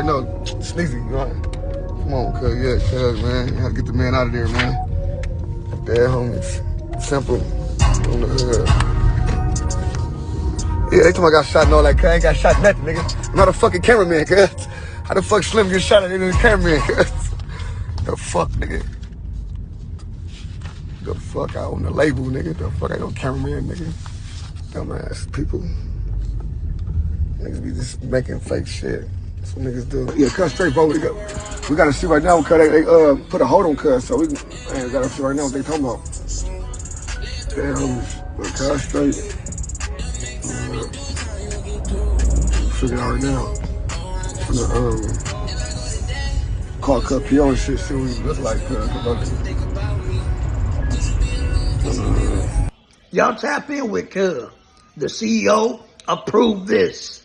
already know. Sneezy, right? Come on, cuz, yeah, cuz, man. You gotta get the man out of there, man. Bad homies. Simple. On the hood. Yeah, they told me I got shot and all that, cuz. I ain't got shot nothing, nigga. I'm not a fucking cameraman, cuz. How the fuck Slim get shot at the cameraman, cuz? The fuck, nigga? The fuck out on the label, nigga. The fuck I no cameraman, nigga. Dumbass people. Niggas be just making fake shit. That's what niggas do. Yeah, cuz straight bro. We gotta see right now because they put a hold on cuz, so we gotta see right now what they talking about. Damn, cuz straight. Figure it out right now. From the call cut PO and shit, see what we look like, cuz. Y'all tap in with cuz. The CEO approved this.